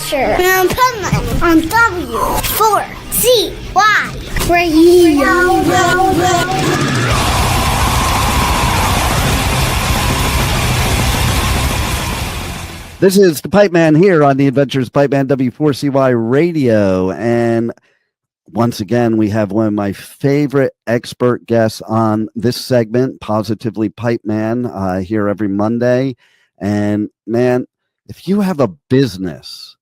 Asher and Penland on W4CY Radio. This is the Pipe Man here on the Adventures Pipe Man W4CY Radio. And once again, we have one of my favorite expert guests on this segment, Positively Pipe Man, here every Monday. And man, if you have a business,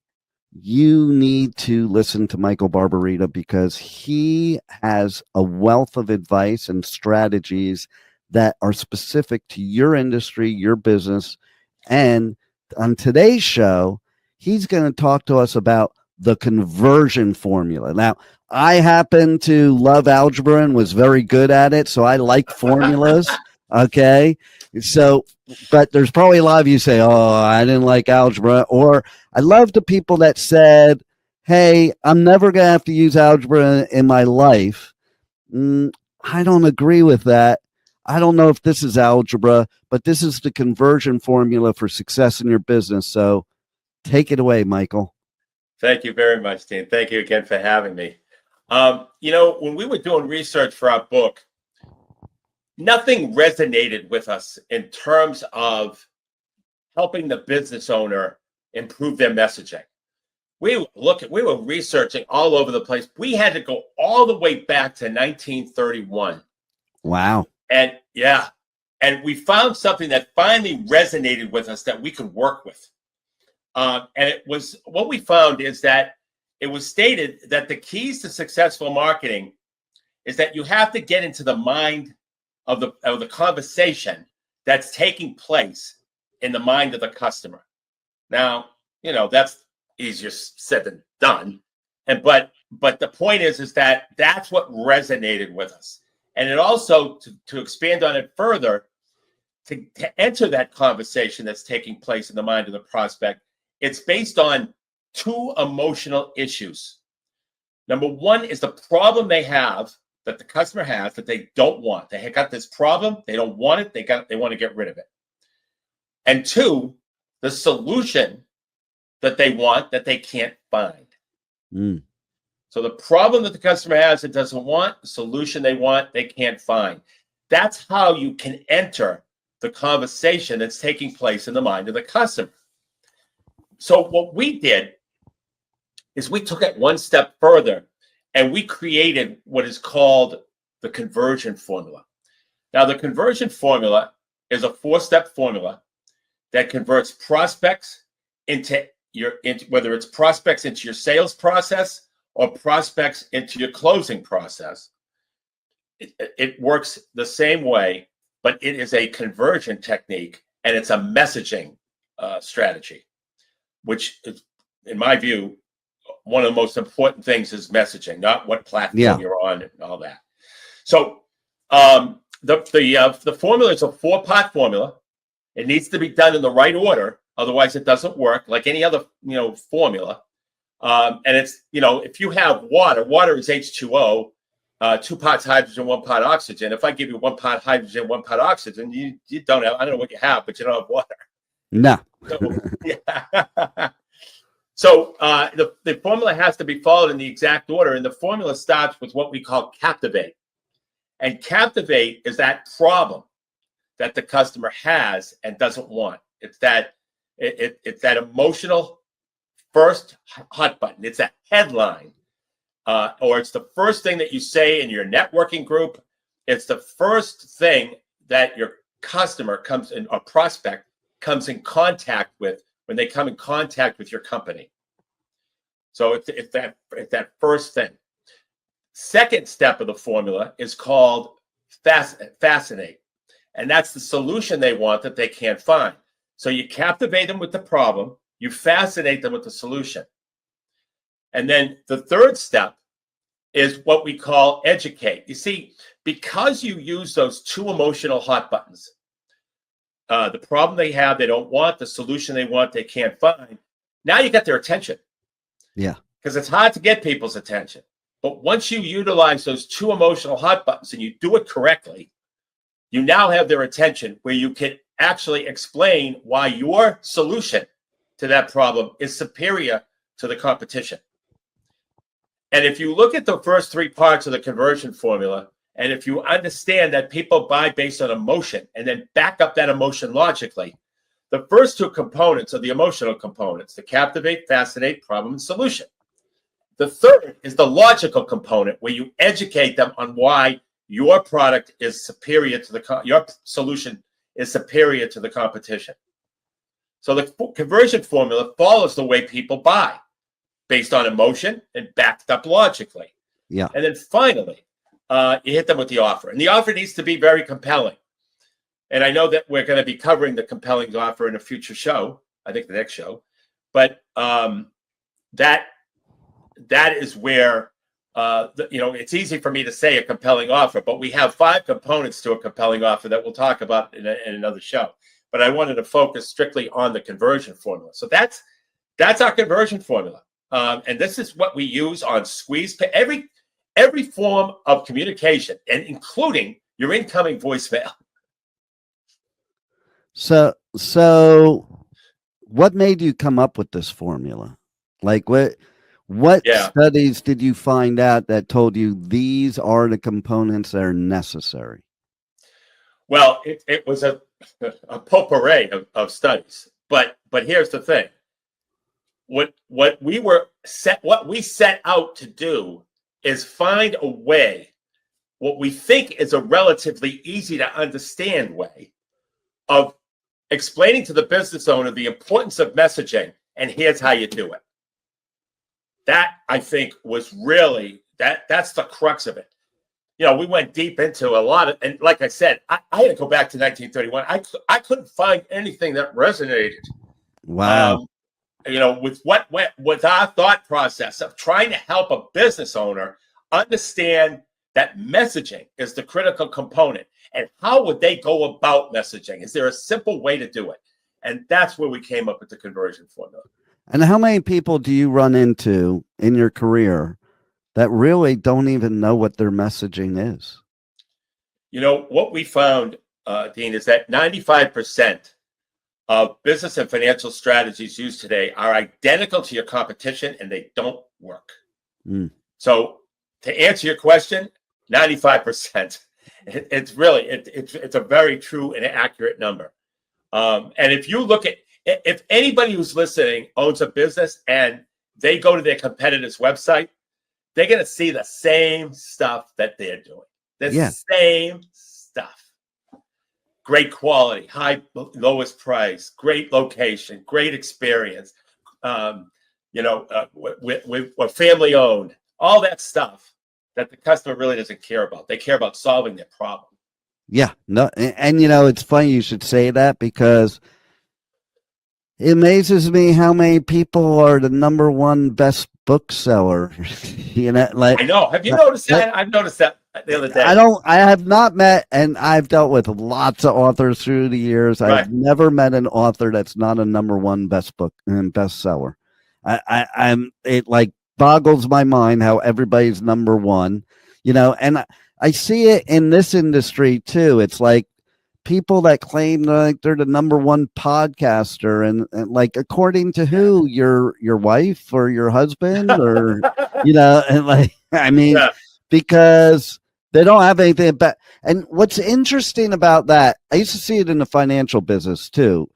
you need to listen to Michael Barbarita because he has a wealth of advice and strategies that are specific to your industry, your business. And on today's show, he's going to talk to us about the conversion formula. Now, I happen to love algebra and was very good at it, so I like formulas. Okay. So, but there's probably a lot of you say, oh, I didn't like algebra. Or I love the people that said, hey, I'm never going to have to use algebra in my life. I don't agree with that. I don't know if this is algebra, but this is the conversion formula for success in your business. So take it away, Michael. Thank you very much, Dean. Thank you again for having me. When we were doing research for our book, nothing resonated with us in terms of helping the business owner improve their messaging. We were researching all over the place. We had to go all the way back to 1931. Wow. And we found something that finally resonated with us that we could work with. And it was what we found is that it was stated that the keys to successful marketing is that you have to get into the mind of the conversation that's taking place in the mind of the customer. Now, that's easier said than done. But the point is that that's what resonated with us. And it also, to expand on it further, to enter that conversation that's taking place in the mind of the prospect, it's based on two emotional issues. Number one is the problem they have, that the customer has, that they don't want. They have got this problem, they don't want it, they want to get rid of it. And two, the solution that they want that they can't find. So the problem that the customer has and doesn't want, the solution they want, they can't find. That's how you can enter the conversation that's taking place in the mind of the customer. So what we did is we took it one step further and we created what is called the conversion formula. Now, the conversion formula is a 4-step formula that converts prospects into whether it's prospects into your sales process or prospects into your closing process. It works the same way, but it is a conversion technique and it's a messaging strategy, which is, in my view, one of the most important things is messaging, not what platform you're on and all that. So the formula is a 4-part formula. It needs to be done in the right order, otherwise it doesn't work. Like any other formula. And it's, if you have water is H2O, 2 parts hydrogen, 1 part oxygen. If I give you 1 part hydrogen, 1 part oxygen, you don't have, I don't know what you have, but you don't have water. No. So the formula has to be followed in the exact order. And the formula starts with what we call captivate. And captivate is that problem that the customer has and doesn't want. It's that emotional first hot button. It's a headline, or it's the first thing that you say in your networking group. It's the first thing that your customer comes in, or prospect comes in contact with when they come in contact with your company. So it's that first thing. Second step of the formula is called fascinate. And that's the solution they want that they can't find. So you captivate them with the problem, you fascinate them with the solution. And then the third step is what we call educate. You see, because you use those 2 emotional hot buttons, the problem they have, they don't want, the solution they want, they can't find. Now you got their attention. Yeah. Because it's hard to get people's attention. But once you utilize those 2 emotional hot buttons and you do it correctly, you now have their attention where you can actually explain why your solution to that problem is superior to the competition. And if you look at the first three parts of the conversion formula, and if you understand that people buy based on emotion and then back up that emotion logically, the first two components are the emotional components, the captivate, fascinate, problem, and solution. The third is the logical component where you educate them on why your product is superior to your solution is superior to the competition. So the conversion formula follows the way people buy based on emotion and backed up logically. Yeah. And then finally, you hit them with the offer. And the offer needs to be very compelling. And I know that we're going to be covering the compelling offer in a future show, I think the next show. But that is where, it's easy for me to say a compelling offer, but we have 5 components to a compelling offer that we'll talk about in another show. But I wanted to focus strictly on the conversion formula. So that's our conversion formula. And this is what we use on Squeeze every form of communication, and including your incoming voicemail. So what made you come up with this formula? Like what studies did you find out that told you these are the components that are necessary? Well, it was a potpourri of studies, but here's the thing. What we set out to do is find a way, what we think is a relatively easy to understand way of explaining to the business owner the importance of messaging, and here's how you do it. That, I think, was really, that's the crux of it. We went deep into a lot of, and like I said, I had to go back to 1931. I couldn't find anything that resonated. Wow. With our thought process of trying to help a business owner understand that messaging is the critical component, and how would they go about messaging? Is there a simple way to do it? And that's where we came up with the conversion formula. And how many people do you run into in your career that really don't even know what their messaging is? What we found, Dean, is that 95% of business and financial strategies used today are identical to your competition, and they don't work. So to answer your question, 95%. It's really, it's a very true and accurate number. And if you look at, if anybody who's listening owns a business and they go to their competitor's website, they're going to see the same stuff that they're doing. The same stuff. Great quality, lowest price, great location, great experience. We're family owned, all that stuff that the customer really doesn't care about. They care about solving their problem. Yeah, no, and it's funny you should say that, because it amazes me how many people are the number one best bookseller. I know. Have you noticed that? I've noticed that the other day. I have not met, and I've dealt with lots of authors through the years. Right. I've never met an author that's not a number one best book and bestseller. It like boggles my mind how everybody's number one, and I see it in this industry too. It's like people that claim like they're the number one podcaster, and like, according to who? Your wife or your husband, or and like, because they don't have anything. And what's interesting about that, I used to see it in the financial business too.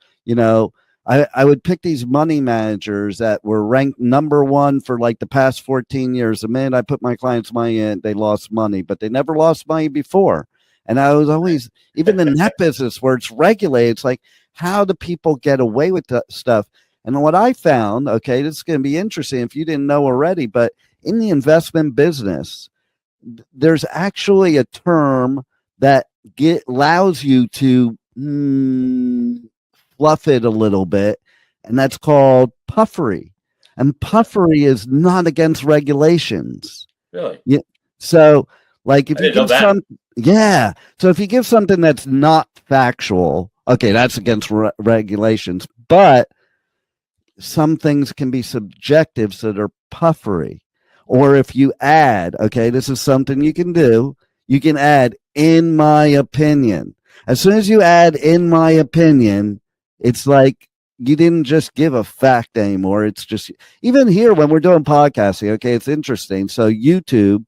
I would pick these money managers that were ranked number one for like the past 14 years. The minute I put my clients' money in, they lost money, but they never lost money before. And I was always, even in that business where it's regulated, it's like, how do people get away with that stuff? And what I found, okay, this is going to be interesting if you didn't know already, but in the investment business, there's actually a term that allows you to fluff it a little bit, and that's called puffery. And puffery is not against regulations. Really? Yeah. So, like, if you give so if you give something that's not factual, okay, that's against regulations. But some things can be subjective, so they're puffery. Or if you add, okay, this is something you can do. You can add, in my opinion. As soon as you add, in my opinion, it's like you didn't just give a fact anymore. It's just, even here when we're doing podcasting, okay, it's interesting. So YouTube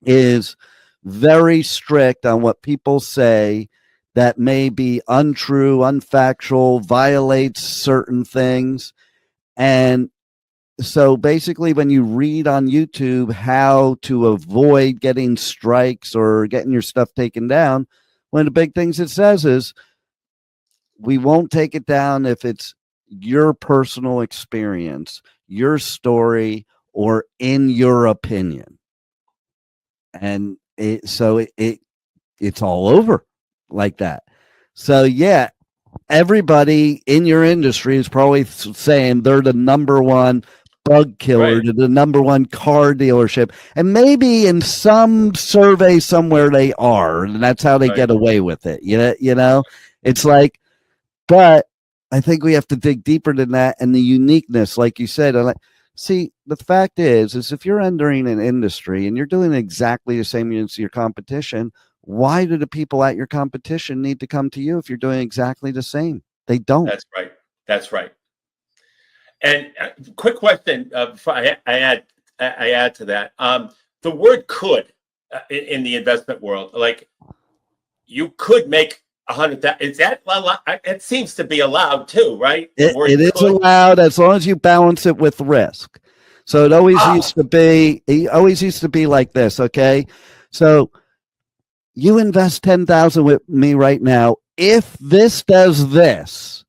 is very strict on what people say that may be untrue, unfactual, violates certain things. And so basically, when you read on YouTube how to avoid getting strikes or getting your stuff taken down, one of the big things it says is, we won't take it down if it's your personal experience, your story, or in your opinion. And it's all over like that. So yeah, everybody in your industry is probably saying they're the number one bug killer, Right. the number one car dealership, and maybe in some survey somewhere they are, and that's how they Right. get away with it. You know, it's like, but I think we have to dig deeper than that, and the uniqueness, like you said. And see, the fact is if you're entering an industry and you're doing exactly the same as your competition, why do the people at your competition need to come to you if you're doing exactly the same? They don't. That's right. That's right. And quick question before I add to that. The word "could" in the investment world, like, you could make 100,000. Is that allowed? It seems to be allowed too, right? The word It is could. allowed as long as you balance it with risk. So it always used to be like this. Okay, so you invest 10,000 with me right now. If this does this,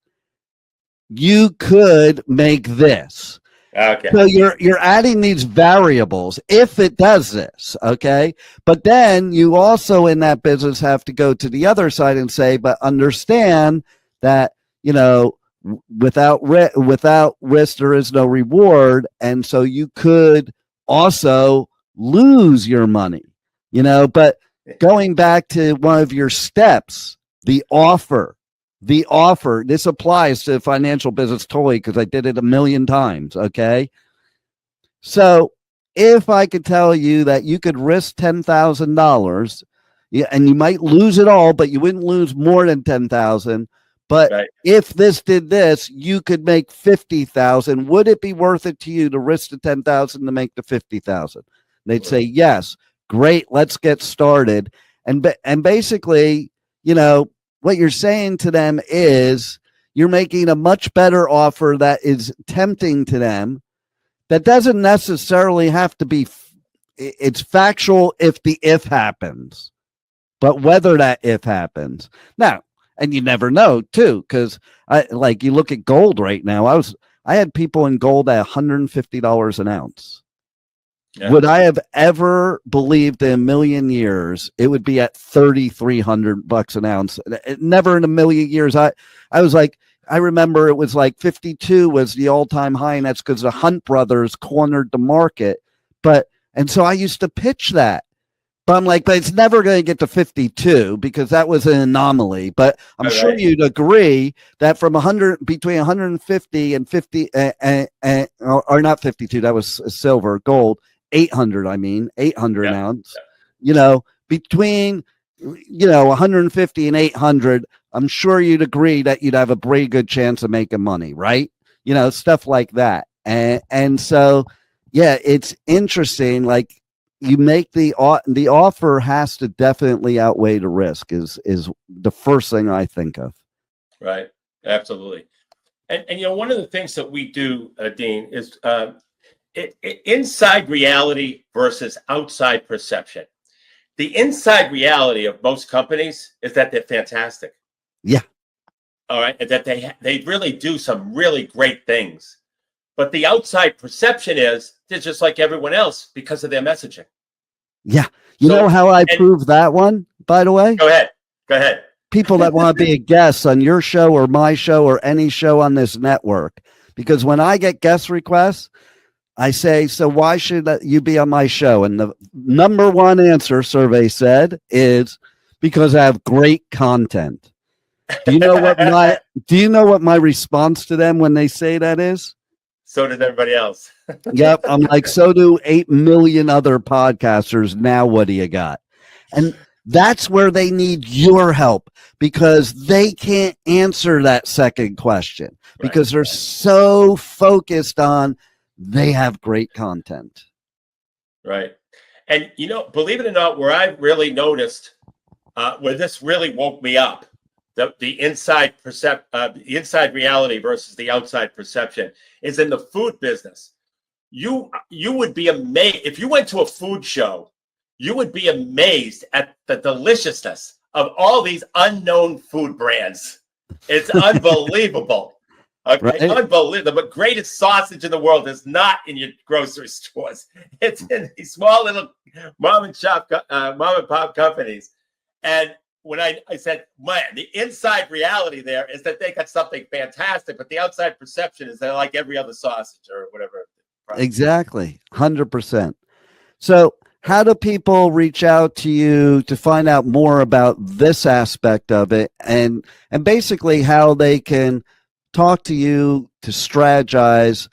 you could make this. Okay. So you're adding these variables if it does this, okay? But then you also in that business have to go to the other side and say, but understand that, you know, without risk there is no reward, and so you could also lose your money, you know. But going back to one of your steps, the offer, this applies to financial business totally because I did it a million times. Okay. So if I could tell you that you could risk $10,000, yeah, and you might lose it all, but you wouldn't lose more than 10,000. But Right. if this did this, you could make 50,000. Would it be worth it to you to risk the 10,000 to make the 50,000? They'd say, yes, great. Let's get started. And basically, you know, what you're saying to them is you're making a much better offer that is tempting to them. That doesn't necessarily have to be, it's factual if the if happens, but whether that if happens. Now, and you never know too, because like you look at gold right now. I had people in gold at $150 an ounce. Yeah. Would I have ever believed in a million years it would be at $3,300 an ounce? Never in a million years. I was like, I remember it was like 52 was the all-time high, and that's because the Hunt brothers cornered the market. And so I used to pitch that. But I'm like, but it's never going to get to 52 because that was an anomaly. But I'm sure you'd agree that from between 150 and 50, or not 52, that was silver, gold, 800, 800 ounce, you know, between, you know, 150 and 800, I'm sure you'd agree that you'd have a pretty good chance of making money, right? You know, stuff like that. And so, yeah, it's interesting. Like, you make the offer has to definitely outweigh the risk is the first thing I think of. Right. Absolutely. And you know, one of the things that we do, Dean, is inside reality versus outside perception. The inside reality of most companies is that they're fantastic. Yeah. All right. And that they really do some really great things. But the outside perception is they're just like everyone else because of their messaging. Yeah. You know how I prove that one, by the way? Go ahead. People that want to be a guest on your show or my show or any show on this network. Because when I get guest requests, I say, so why should you be on my show? And the number one answer, survey said, is because I have great content. Do you know what my response to them when they say that is? So does everybody else. Yep. I'm like, so do 8 million other podcasters. Now what do you got? And That's where they need your help, because they can't answer that second question because they're so focused on they have great content. Right. And, you know, believe it or not, where I really noticed, where this really woke me up, the inside inside reality versus the outside perception, is in the food business. You would be amazed if you went to a food show. You would be amazed at the deliciousness of all these unknown food brands. It's unbelievable. Okay, Right. unbelievable. The greatest sausage in the world is not in your grocery stores. It's in these small little mom and pop companies. And when I said, man, the inside reality there is that they got something fantastic, but the outside perception is they're like every other sausage or whatever. Exactly. 100%. So how do people reach out to you to find out more about this aspect of it, and basically how they can talk to you to strategize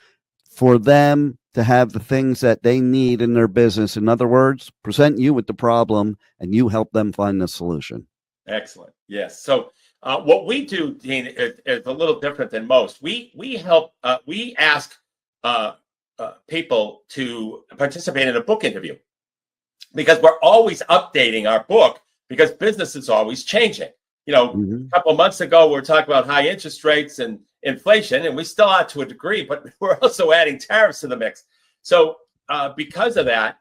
for them to have the things that they need in their business? In other words, present you with the problem and you help them find the solution. Excellent. Yes. So what we do, Dean, is a little different than most. We help. We ask people to participate in a book interview, because we're always updating our book, because business is always changing. You know, a couple of months ago, we were talking about high interest rates and inflation, and we still are to a degree, but we're also adding tariffs to the mix. So because of that,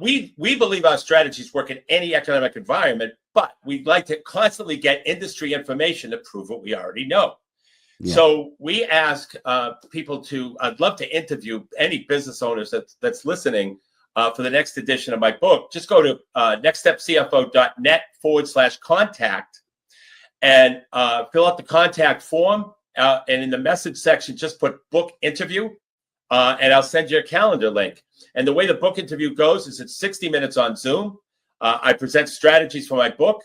we believe our strategies work in any economic environment, but we'd like to constantly get industry information to prove what we already know. Yeah. So we ask people to, I'd love to interview any business owners that's listening for the next edition of my book. Just go to nextstepcfo.net/contact and fill out the contact form. And in the message section, just put book interview, and I'll send you a calendar link. And the way the book interview goes is it's 60 minutes on Zoom. I present strategies for my book.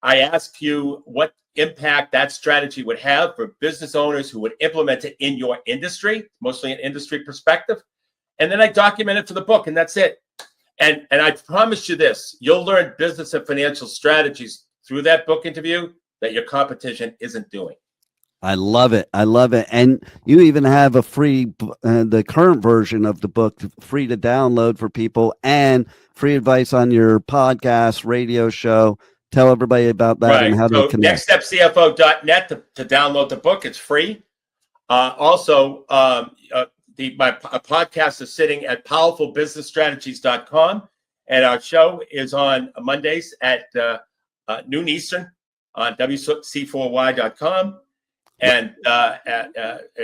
I ask you what impact that strategy would have for business owners who would implement it in your industry, mostly an industry perspective. And then I document it for the book, and that's it. And I promise you this, you'll learn business and financial strategies through that book interview that your competition isn't doing. I love it. I love it. And you even have a free, the current version of the book, free to download for people, and free advice on your podcast, radio show. Tell everybody about that and how to connect. Nextstepcfo.net to download the book. It's free. Also, my podcast is sitting at powerfulbusinessstrategies.com, and our show is on Mondays at noon Eastern on WC4Y.com. And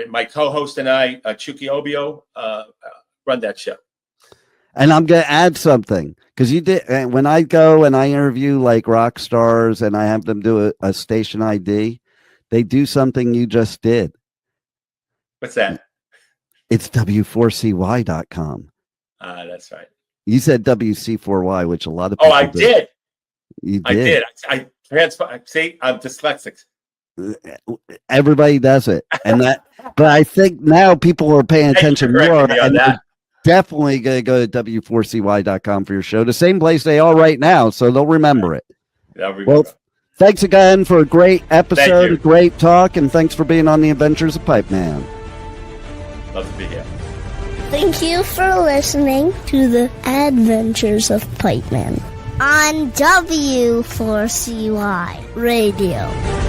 my co-host and I, Chucky Obio, run that show. And I'm going to add something, because you did, when I go and I interview like rock stars and I have them do a station ID, they do something you just did. What's that? It's W4CY.com. That's right. You said WC4Y, which a lot of people I did. You did. I did. I transfer. See, I'm dyslexic. Everybody does it. And that, but I think now people are paying attention more. And they're definitely going to go to W4CY.com for your show, the same place they are right now. So they'll remember it. Well, thanks again for a great episode, a great talk, and thanks for being on the Adventures of Pipe Man. Love to be here. Thank you for listening to the Adventures of Pipe Man on W4CY Radio.